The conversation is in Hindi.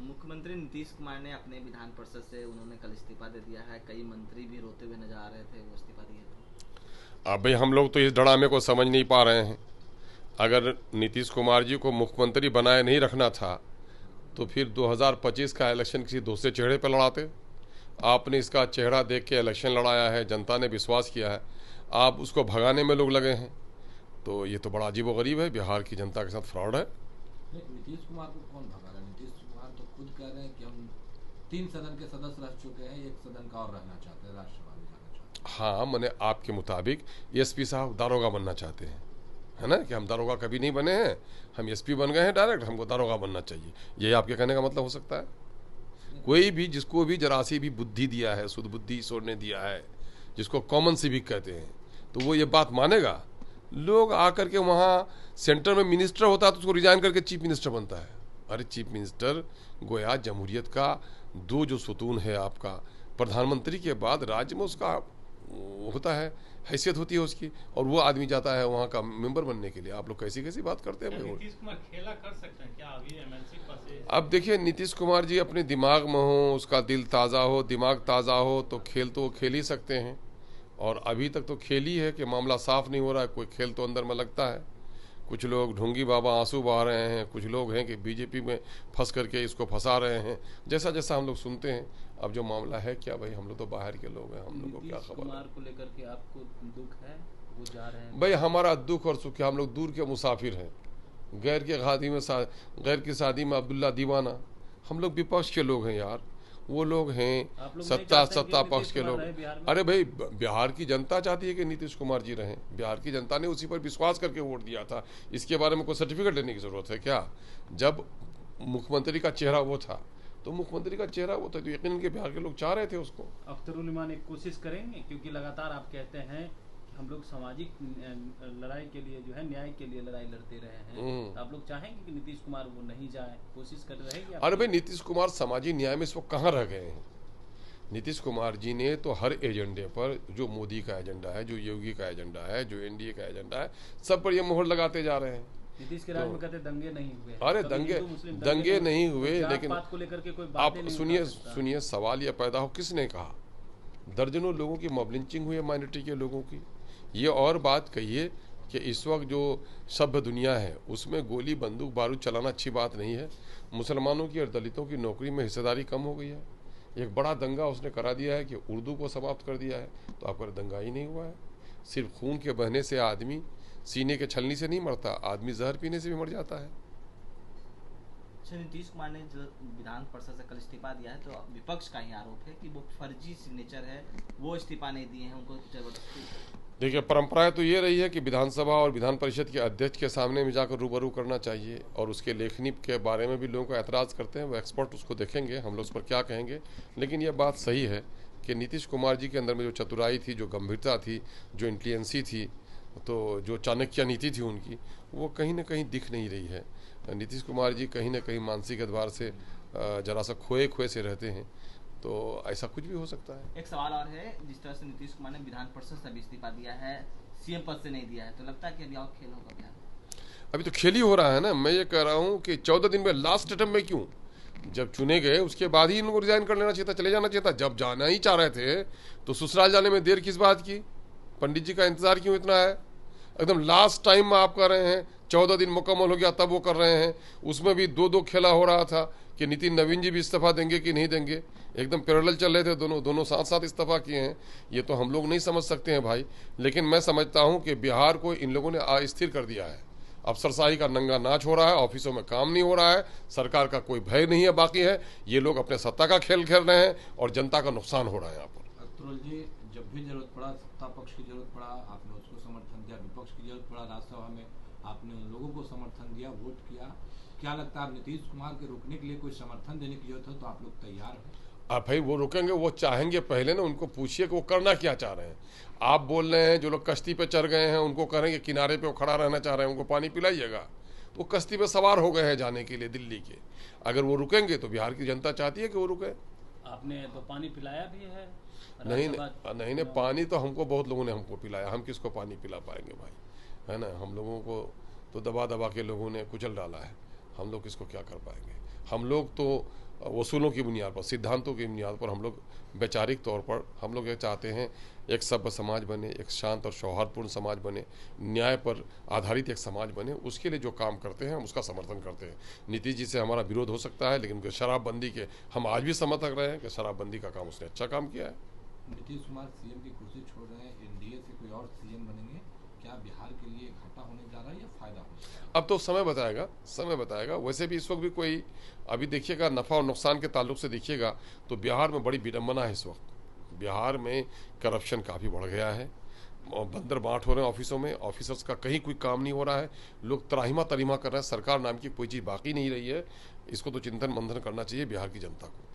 मुख्यमंत्री नीतीश कुमार ने अपने विधान परिषद से उन्होंने कल इस्तीफा दे दिया है। कई मंत्री भी रोते हुए नजर आ रहे थे वो इस्तीफा दिए तो। अब भाई हम लोग तो इस ड्रामे को समझ नहीं पा रहे हैं। अगर नीतीश कुमार जी को मुख्यमंत्री बनाए नहीं रखना था तो फिर 2025 का इलेक्शन किसी दूसरे चेहरे पर लड़ाते। आपने इसका चेहरा देख के इलेक्शन लड़ाया है, जनता ने विश्वास किया है, आप उसको भगाने में लोग लगे हैं। तो ये तो बड़ा अजीबोगरीब है, बिहार की जनता के साथ फ्रॉड है। नीतीश कुमार को कौन भगा रहा है? नीतीश कुमार तो खुद कह रहे हैं कि हम 3 सदन के सदस्य रह चुके हैं, 1 सदन का और रहना चाहते हैं, राज्यसभा में जाना चाहते हैं। हाँ, मैंने आपके मुताबिक एसपी साहब दारोगा बनना चाहते हैं, है ना, कि हम दारोगा कभी नहीं बने हैं, हम एसपी बन गए हैं डायरेक्ट, हमको दारोगा बनना चाहिए। ये आपके कहने का मतलब हो सकता है? कोई भी जिसको भी जरा सी भी बुद्धि दिया है, शुद्ध बुद्धि ईश्वर ने दिया है, जिसको कॉमन सिविक कहते हैं, तो वो ये बात मानेगा? लोग आकर के वहाँ सेंटर में मिनिस्टर होता है तो उसको रिजाइन करके चीफ मिनिस्टर बनता है। अरे चीफ मिनिस्टर गोया जमहूरियत का दो जो सुतून है आपका, प्रधानमंत्री के बाद राज्य में उसका होता है, हैसियत होती है उसकी, और वो आदमी जाता है वहाँ का मेंबर बनने के लिए। आप लोग कैसी कैसी बात करते हैं? नीतीश कुमार खेला कर सकते हैं क्या अभी एमएलसी पर? अब देखिए, नीतीश कुमार जी अपने दिमाग में हो, उसका दिल ताज़ा हो, दिमाग ताज़ा हो तो खेल तो वो खेल ही सकते हैं। और अभी तक तो खेल ही है कि मामला साफ नहीं हो रहा है, कोई खेल तो अंदर में लगता है। कुछ लोग ढोंगी बाबा आंसू बहा रहे हैं, कुछ लोग हैं कि बीजेपी में फंस करके इसको फंसा रहे हैं, जैसा जैसा हम लोग सुनते हैं। अब जो मामला है क्या भाई, हम लोग तो बाहर के लोग हैं, हम लोग को क्या खबर है? कुमार को लेकर के आपको दुख है, वो जा रहे हैं? भाई हमारा दुख और सुख है, हम लोग दूर के मुसाफिर हैं। गैर की शादी में अब्दुल्ला दीवाना, हम लोग विपक्ष के लोग हैं यार। वो लोग हैं सत्ता पक्ष के लोग। अरे भाई, बिहार की जनता चाहती है कि नीतीश कुमार जी रहें। बिहार की जनता ने उसी पर विश्वास करके वोट दिया था। इसके बारे में कोई सर्टिफिकेट लेने की जरूरत है क्या? जब मुख्यमंत्री का चेहरा वो था तो मुख्यमंत्री का चेहरा वो था, तो यकीनन के बिहार के लोग चाह रहे थे उसको। अख्तरुल इमान एक कोशिश करेंगे, क्योंकि लगातार आप कहते हैं कि हम लोग सामाजिक लड़ाई के लिए जो है, न्याय के लिए लड़ाई लड़ते रहे हैं, तो आप लोग चाहेंगे कि नीतीश कुमार वो नहीं जाए, कोशिश कर रहे हैं? अरे भाई, नीतीश कुमार सामाजिक न्याय में इस वक्त कहाँ रह गए हैं? नीतीश कुमार जी ने तो हर एजेंडे पर, जो मोदी का एजेंडा है, जो योगी का एजेंडा है, जो एनडीए का एजेंडा है, सब पर ये मोहर लगाते जा रहे हैं। नीतीश के राज में कहते दंगे नहीं हुए। अरे दंगे नहीं हुए, लेकिन बात को लेकर के कोई बात आप नहीं सुनिए, सवाल यह पैदा हो, किसने कहा? दर्जनों लोगों की मॉब लिंचिंग हुई है, माइनॉरिटी के लोगों की। ये और बात कहिए कि इस वक्त जो सभ्य दुनिया है उसमें गोली बंदूक बारूद चलाना अच्छी बात नहीं है। मुसलमानों की और दलितों की नौकरी में हिस्सेदारी कम हो गई है। एक बड़ा दंगा उसने करा दिया है कि उर्दू को समाप्त कर दिया है, तो आपका दंगा ही नहीं हुआ है। सिर्फ खून के बहने से आदमी सीने के छलनी से नहीं मरता, आदमी जहर पीने से भी मर जाता है। नीतीश कुमार ने जो विधान परिषद से कल इस्तीफा दिया है, तो विपक्ष का ही आरोप है कि वो फर्जी सिग्नेचर है, वो इस्तीफा नहीं दिए हैं, उनको जबरदस्ती। देखिए, परंपराएं तो ये रही है कि विधानसभा और विधान परिषद के अध्यक्ष के सामने में जाकर रूबरू करना चाहिए, और उसके लेखनी के बारे में भी लोगों को ऐतराज़ करते हैं। वो एक्सपर्ट उसको देखेंगे, हम लोग उस पर क्या कहेंगे। लेकिन यह बात सही है कि नीतीश कुमार जी के अंदर में जो चतुराई थी, जो गंभीरता थी, जो इंटेलिजेंसी थी, तो जो चाणक्य नीति थी उनकी, वो कहीं ना कहीं दिख नहीं रही है। नीतीश कुमार जी कहीं ना कहीं मानसिक एतबार से जरा सा खोए से रहते हैं, तो ऐसा कुछ भी हो सकता है। एक सवाल और है, जिस तरह से नीतीश कुमार ने विधान परिषद से भी इस्तीफा दिया है, सीएम पद से नहीं दिया है, तो लगता है कि अभी और खेल होगा बिहार में? अभी तो खेल ही हो रहा है ना। मैं ये कह रहा हूँ कि 14 दिन में लास्ट अटेम्प्ट में क्यों? जब चुने गए उसके बाद ही इनको रिजाइन कर लेना चाहिए था, चले जाना चाहिए था। जब जाना ही चाह रहे थे तो ससुराल जाने में देर किस बात की? पंडित जी का इंतजार क्यों इतना है? एकदम लास्ट टाइम में आप कर रहे हैं, 14 दिन मुकम्मल हो गया तब वो कर रहे हैं। उसमें भी दो खेला हो रहा था कि नितिन नवीन जी भी इस्तीफा देंगे कि नहीं देंगे, एकदम पैरेलल चल रहे थे, दोनों साथ साथ इस्तीफा किए हैं। ये तो हम लोग नहीं समझ सकते हैं भाई। लेकिन मैं समझता हूं कि बिहार को इन लोगों ने अस्थिर कर दिया है। अफसरशाही का नंगा नाच हो रहा है, ऑफिसों में काम नहीं हो रहा है, सरकार का कोई भय नहीं है बाकी है। ये लोग अपने सत्ता का खेल खेल रहे हैं और जनता का नुकसान हो रहा है यहाँ पर। अख्तरुल जी, जब भी जरूरत पड़ा, सत्ता पक्ष की जरूरत पड़ा, आपने उसको समर्थन दिया, विपक्ष की जरूरत पड़ा राज्यसभा में, आपने उन लोगों को समर्थन दिया, वोट किया। क्या लगता है, आप नीतीश कुमार के रुकने के लिए कोई समर्थन देने की जरूरत हो तो आप लोग तैयार हैं? आप भाई, वो रुकेंगे, वो चाहेंगे। पहले ना उनको पूछिए कि वो करना क्या चाह रहे हैं। आप बोल रहे हैं जो लोग कश्ती पे चढ़ गए हैं उनको करेंगे किनारे पे वो खड़ा रहना चाह रहे हैं, उनको पानी पिलाइएगा। तो वो कश्ती पे सवार हो गए हैं जाने के लिए दिल्ली के। अगर वो रुकेंगे तो बिहार की जनता चाहती है कि वो रुके। आपने तो पानी पिलाया भी है। नहीं, पानी तो हमको बहुत लोगों ने हमको पिलाया, हम किसको पानी पिला पाएंगे भाई, है ना। हम लोगों को तो दबा दबा के लोगों ने कुचल डाला है, हम लोग किसको क्या कर पाएंगे। हम लोग तो वसूलों की बुनियाद पर, सिद्धांतों की बुनियाद पर हम लोग वैचारिक तौर पर हम लोग ये चाहते हैं एक सभ्य समाज बने, एक शांत और सौहार्दपूर्ण समाज बने, न्याय पर आधारित एक समाज बने। उसके लिए जो काम करते हैं हम उसका समर्थन करते हैं। नीतीश जी से हमारा विरोध हो सकता है, लेकिन शराबबंदी के हम आज भी समर्थक रहे हैं कि शराबबंदी का काम उसने अच्छा काम किया है। नीतीश कुमार सीएम की कुर्सी छोड़ रहे हैं, एनडीए से कोई और सीएम बनेंगे, क्या बिहार के लिए घाटा होने जा रहा है या फायदा होने जा रहा है? अब तो समय बताएगा, समय बताएगा। वैसे भी इस वक्त भी कोई अभी देखिएगा नफ़ा और नुकसान के ताल्लुक से देखिएगा तो बिहार में बड़ी विडम्बना है इस वक्त। बिहार में करप्शन काफ़ी बढ़ गया है, बंदर बांट हो रहे हैं ऑफिसों में, ऑफिसर्स का कहीं कोई काम नहीं हो रहा है, लोग त्राहिमा तरीमा कर रहे हैं, सरकार नाम की कोई चीज़ बाकी नहीं रही है। इसको तो चिंतन मंथन करना चाहिए बिहार की जनता को।